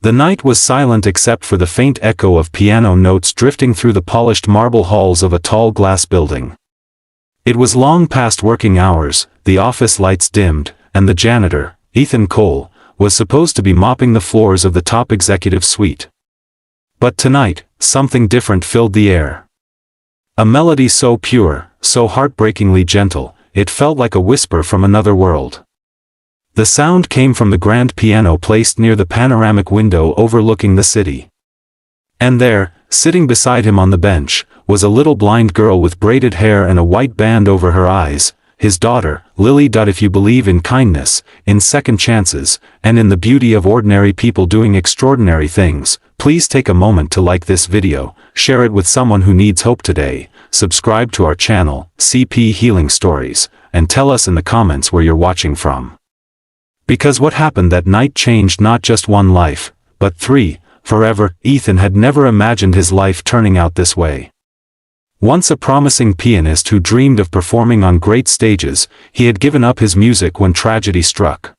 The night was silent except for the faint echo of piano notes drifting through the polished marble halls of a tall glass building. It was long past working hours, the office lights dimmed, and the janitor, Ethan Cole, was supposed to be mopping the floors of the top executive suite. But tonight, something different filled the air. A melody so pure, so heartbreakingly gentle, it felt like a whisper from another world. The sound came from the grand piano placed near the panoramic window overlooking the city. And there, sitting beside him on the bench, was a little blind girl with braided hair and a white band over her eyes, his daughter, Lily. If you believe in kindness, in second chances, and in the beauty of ordinary people doing extraordinary things, please take a moment to like this video, share it with someone who needs hope today, subscribe to our channel, CP Healing Stories, and tell us in the comments where you're watching from. Because what happened that night changed not just one life, but three, forever. Ethan had never imagined his life turning out this way. Once a promising pianist who dreamed of performing on great stages, he had given up his music when tragedy struck.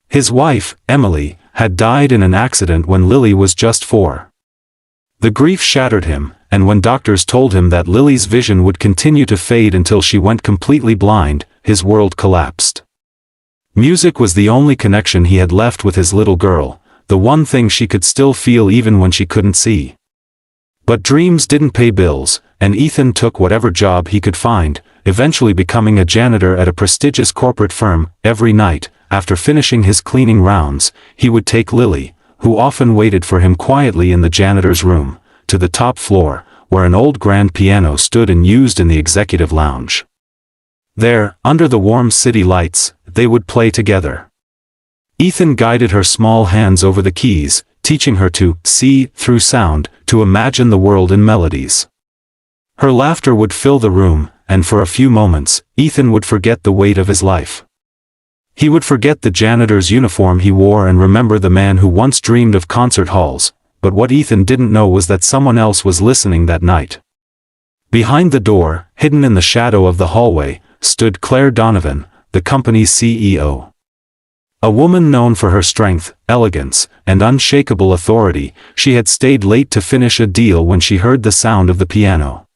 His wife, Emily, had died in an accident when Lily was just 4. The grief shattered him, and when doctors told him that Lily's vision would continue to fade until she went completely blind, his world collapsed. Music was the only connection he had left with his little girl, the one thing she could still feel even when she couldn't see. But dreams didn't pay bills, and Ethan took whatever job he could find, eventually becoming a janitor at a prestigious corporate firm. Every night, after finishing his cleaning rounds, he would take Lily, who often waited for him quietly in the janitor's room, to the top floor, where an old grand piano stood unused in the executive lounge. There, under the warm city lights, they would play together. Ethan guided her small hands over the keys, teaching her to see through sound, to imagine the world in melodies. Her laughter would fill the room, and for a few moments, Ethan would forget the weight of his life. He would forget the janitor's uniform he wore and remember the man who once dreamed of concert halls, but what Ethan didn't know was that someone else was listening that night. Behind the door, hidden in the shadow of the hallway, stood Claire Donovan, the company's CEO. A woman known for her strength, elegance, and unshakable authority, she had stayed late to finish a deal when she heard the sound of the piano.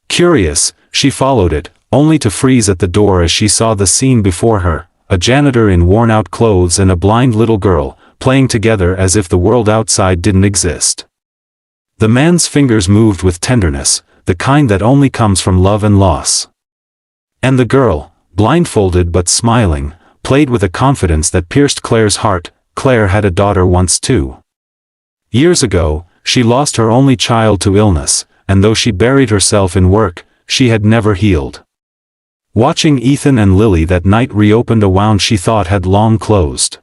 Curious, she followed it, only to freeze at the door as she saw the scene before her, a janitor in worn-out clothes and a blind little girl, playing together as if the world outside didn't exist. The man's fingers moved with tenderness, the kind that only comes from love and loss. And the girl, blindfolded but smiling, played with a confidence that pierced Claire's heart. Claire had a daughter once too. Years ago, she lost her only child to illness, and though she buried herself in work, she had never healed. Watching Ethan and Lily that night reopened a wound she thought had long closed.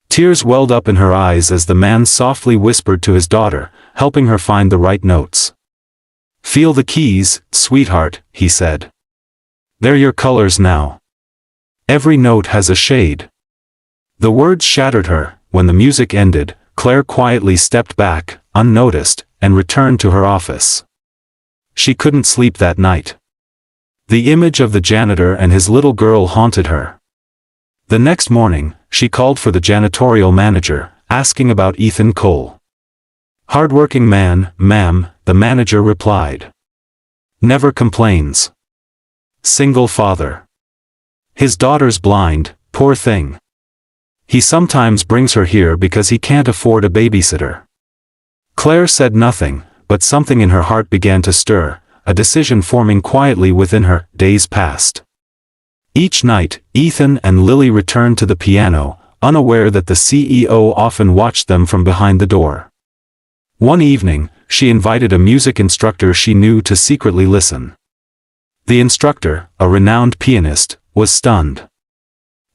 Tears welled up in her eyes as the man softly whispered to his daughter, helping her find the right notes. "Feel the keys, sweetheart," he said. "They're your colors now. Every note has a shade." The words shattered her. When the music ended, Claire quietly stepped back, unnoticed, and returned to her office. She couldn't sleep that night. The image of the janitor and his little girl haunted her. The next morning, she called for the janitorial manager, asking about Ethan Cole. "Hardworking man, ma'am," the manager replied. "Never complains. Single father. His daughter's blind, poor thing. He sometimes brings her here because he can't afford a babysitter." Claire said nothing, but something in her heart began to stir, a decision forming quietly within her. Days passed. Each night, Ethan and Lily returned to the piano, unaware that the CEO often watched them from behind the door. One evening, she invited a music instructor she knew to secretly listen. The instructor, a renowned pianist, was stunned.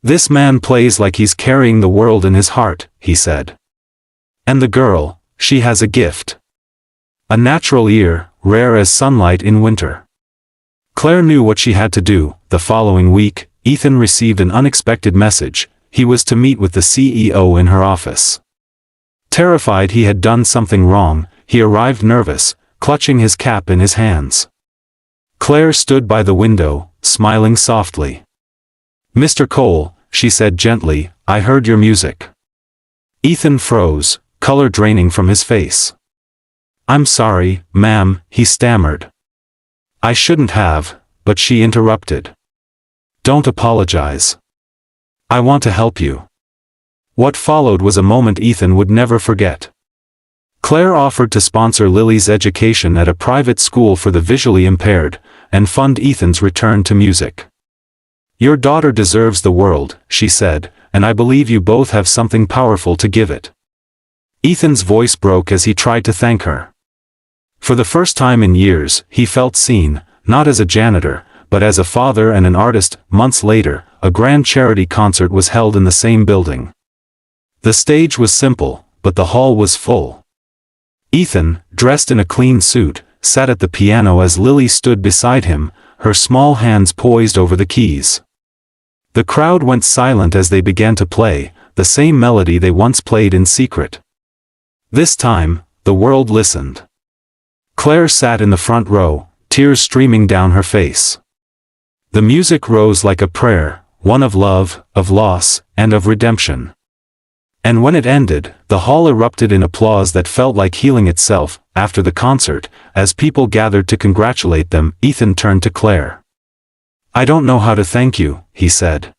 "This man plays like he's carrying the world in his heart," he said. "And the girl, she has a gift. A natural ear, rare as sunlight in winter." Claire knew what she had to do. The following week, Ethan received an unexpected message. He was to meet with the CEO in her office. Terrified he had done something wrong, he arrived nervous, clutching his cap in his hands. Claire stood by the window, smiling softly. "Mr. Cole," she said gently, "I heard your music. Ethan froze, color draining from his face. "I'm sorry, ma'am," he stammered. "I shouldn't have," but she interrupted. "Don't apologize. I want to help you." What followed was a moment Ethan would never forget. Claire offered to sponsor Lily's education at a private school for the visually impaired, and fund Ethan's return to music. "Your daughter deserves the world," she said, "and I believe you both have something powerful to give it." Ethan's voice broke as he tried to thank her. For the first time in years, he felt seen, not as a janitor, but as a father and an artist. Months later, a grand charity concert was held in the same building. The stage was simple, but the hall was full. Ethan, dressed in a clean suit, sat at the piano as Lily stood beside him, her small hands poised over the keys. The crowd went silent as they began to play, the same melody they once played in secret. This time, the world listened. Claire sat in the front row, tears streaming down her face. The music rose like a prayer, one of love, of loss, and of redemption. And when it ended, the hall erupted in applause that felt like healing itself. After the concert, as people gathered to congratulate them, Ethan turned to Claire. "I don't know how to thank you," he said.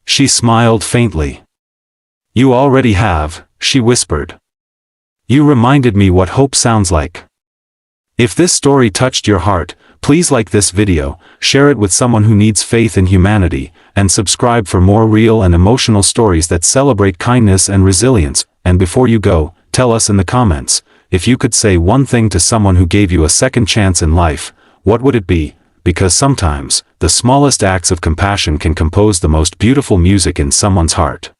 She smiled faintly. "You already have," she whispered. "You reminded me what hope sounds like." If this story touched your heart, please like this video, share it with someone who needs faith in humanity, and subscribe for more real and emotional stories that celebrate kindness and resilience. And before you go, tell us in the comments, if you could say one thing to someone who gave you a second chance in life, what would it be? Because sometimes, the smallest acts of compassion can compose the most beautiful music in someone's heart.